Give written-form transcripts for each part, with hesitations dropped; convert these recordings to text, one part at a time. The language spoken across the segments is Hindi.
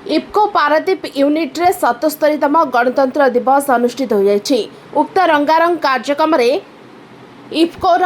इफ्को पारादीप यूनिट रे 77तम गणतंत्र दिवस अनुष्ठित हो जाइछि। उक्त रंगारंग कार्यक्रम रे इफ्कोर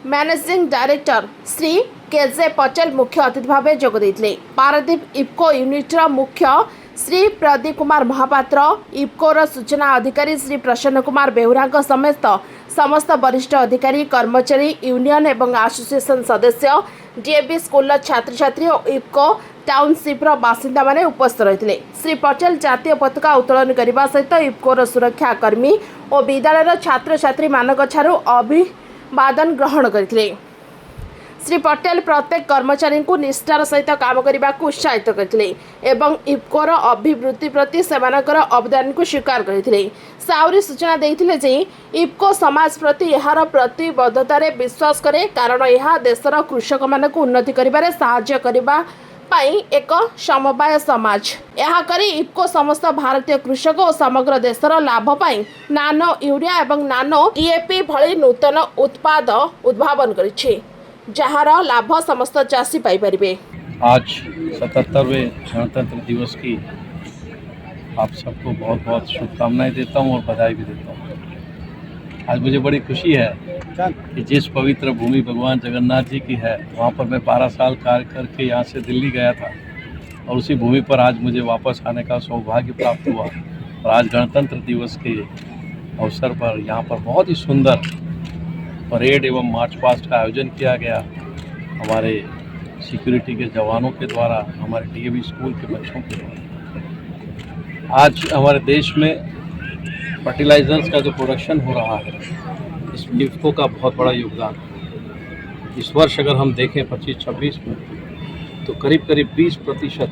managing director Shri K J Patel मुख्य अतिथि भाव जोग देथिले। पारादीप इफ्को यूनिट मुख्य श्री प्रदीप कुमार महापात्र, इफ्कोर सूचना अधिकारी श्री प्रसन्न कुमार बेहुरा समेत समस्त वरिष्ठ अधिकारी, कर्मचारी, यूनियन एवं एसोसिएशन सदस्य, डीएवी स्कूल छात्र छात्री और इफ्को टाउनशिप बासिंदा माने उपस्थित रही। श्री पटेल जातीय पताका उत्तोलन करने सहित इफ्कोर सुरक्षा कर्मी और विद्यालय छात्र छात्री मानक ठारू अभिवादन ग्रहण करते। श्री पटेल प्रत्येक कर्मचारी को निष्ठार सहित काम करने को उत्साहित करते एवं इफ्कोर अभिवृद्धि प्रति सेमानकर अवदान को स्वीकार करते। साउरी सूचना देते जे इफ्को समाज प्रति यार प्रतिबद्धतार विश्वास करे, कारण यह देशर कृषक मान उन्नति करिबारे सहाय्य करिबा पाई एक समवाय समाज। यह करी इफ्को समस्त भारतीय कृषक और समग्र देशर लाभ पाई नानो यूरिया एवं नानो डीएपी भली नूतन उत्पाद उद्भावन करिछि, जहार लाभ समस्त चाषी पाई परिबे। आज 77वें गणतंत्र दिवस की आप सबको बहुत बहुत शुभकामनाएं देता हूं और बधाई भी देता हूं। आज मुझे बड़ी खुशी है कि जिस पवित्र भूमि भगवान जगन्नाथ जी की है, वहां पर मैं 12 साल कार्य करके यहाँ से दिल्ली गया था और उसी भूमि पर आज मुझे वापस आने का सौभाग्य प्राप्त हुआ। और आज गणतंत्र दिवस के अवसर पर यहाँ पर बहुत ही सुंदर परेड एवं मार्च पास्ट का आयोजन किया गया हमारे सिक्योरिटी के जवानों के द्वारा, हमारे डीएवी स्कूल के बच्चों के द्वारा। आज हमारे देश में फर्टिलाइजर्स का जो प्रोडक्शन हो रहा है, इसमें इफ्को का बहुत बड़ा योगदान है। इस वर्ष अगर हम देखें 25-26 में, तो करीब 20%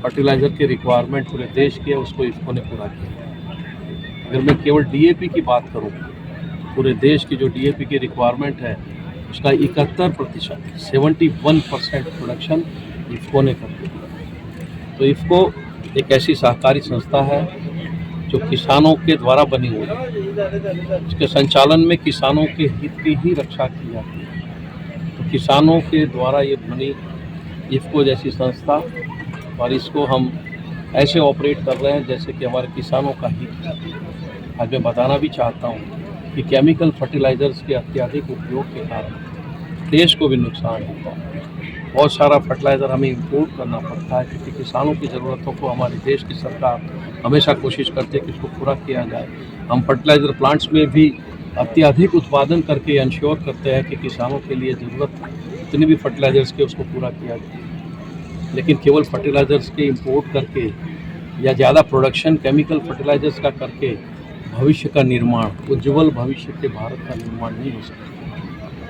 फर्टिलाइज़र के रिक्वायरमेंट पूरे देश की है, उसको इफ्को ने पूरा किया। अगर मैं केवल डीएपी की बात करूं, पूरे देश की जो डीएपी की रिक्वायरमेंट है उसका 71% 71% प्रोडक्शन इफ्को ने कर दिया। तो इफ्को एक ऐसी सहकारी संस्था है जो किसानों के द्वारा बनी हुई है। इसके संचालन में किसानों के हित की ही रक्षा की जाती है। तो किसानों के द्वारा ये बनी इफ्को जैसी संस्था, और इसको हम ऐसे ऑपरेट कर रहे हैं जैसे कि हमारे किसानों का हित है। आज मैं बताना भी चाहता हूँ कि केमिकल फर्टिलाइजर्स के अत्यधिक उपयोग के कारण देश को भी नुकसान होता है। बहुत सारा फर्टिलाइज़र हमें इंपोर्ट करना पड़ता है, क्योंकि किसानों की ज़रूरतों को हमारे देश की सरकार हमेशा कोशिश करती है कि इसको पूरा किया जाए। हम फर्टिलाइज़र प्लांट्स में भी अत्यधिक उत्पादन करके इंश्योर करते हैं कि किसानों के लिए ज़रूरत जितनी भी फर्टिलाइज़र्स के उसको पूरा किया जाए। लेकिन केवल फर्टिलाइज़र्स के इंपोर्ट करके या ज़्यादा प्रोडक्शन केमिकल फर्टिलाइज़र्स का करके भविष्य का निर्माण, उज्ज्वल भविष्य के भारत का निर्माण नहीं हो सकता।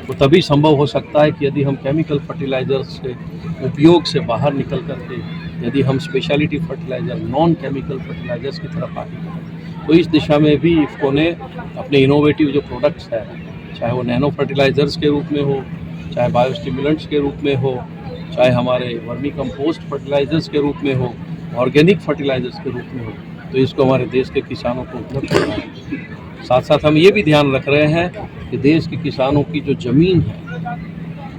वो तभी संभव हो सकता है कि यदि हम केमिकल फर्टिलाइजर्स के उपयोग से बाहर निकल करके यदि हम speciality fertiliser, non chemical fertilisers की तरफ आगे बढ़ें। तो इस दिशा में भी इफ्को ने अपने इनोवेटिव जो प्रोडक्ट्स हैं, चाहे वो नैनो फर्टिलाइजर्स के रूप में हो, चाहे बायोस्टिमुलेंट्स के रूप में हो, चाहे हमारे वर्मी कंपोस्ट फर्टिलाइजर्स के रूप में हो, ऑर्गेनिक फर्टिलाइजर्स के रूप में हो, तो इसको हमारे देश के किसानों को उपलब्ध करना है। साथ साथ हम ये भी ध्यान रख रहे हैं कि देश के किसानों की जो ज़मीन है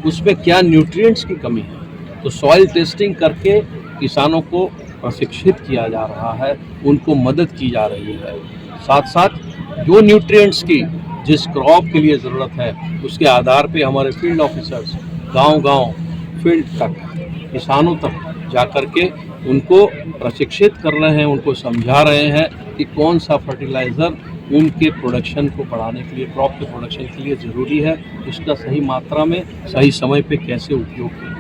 उसमें क्या न्यूट्रिएंट्स की कमी है, तो सॉइल टेस्टिंग करके किसानों को प्रशिक्षित किया जा रहा है, उनको मदद की जा रही है। साथ साथ जो न्यूट्रिएंट्स की जिस क्रॉप के लिए ज़रूरत है, उसके आधार पे हमारे फील्ड ऑफिसर्स गांव-गांव फील्ड तक, किसानों तक जा कर के उनको प्रशिक्षित कर रहे हैं, उनको समझा रहे हैं कि कौन सा फर्टिलाइज़र उनके प्रोडक्शन को बढ़ाने के लिए, क्रॉप के प्रोडक्शन के लिए ज़रूरी है, उसका सही मात्रा में सही समय पे कैसे उपयोग करें।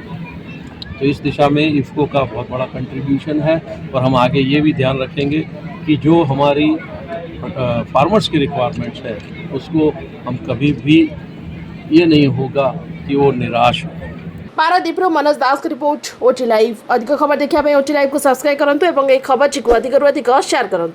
तो इस दिशा में इफ्को का बहुत बड़ा कंट्रीब्यूशन है। और हम आगे ये भी ध्यान रखेंगे कि जो हमारी फार्मर्स की रिक्वायरमेंट्स है, उसको हम कभी भी ये नहीं होगा कि वो निराश हो। पारादीप मनोज दास की रिपोर्ट, ओटी लाइव। अधिक खबर देखा ओटी लाइव को सब्सक्राइब करूँ और खबर को अधिक शेयर करूँ।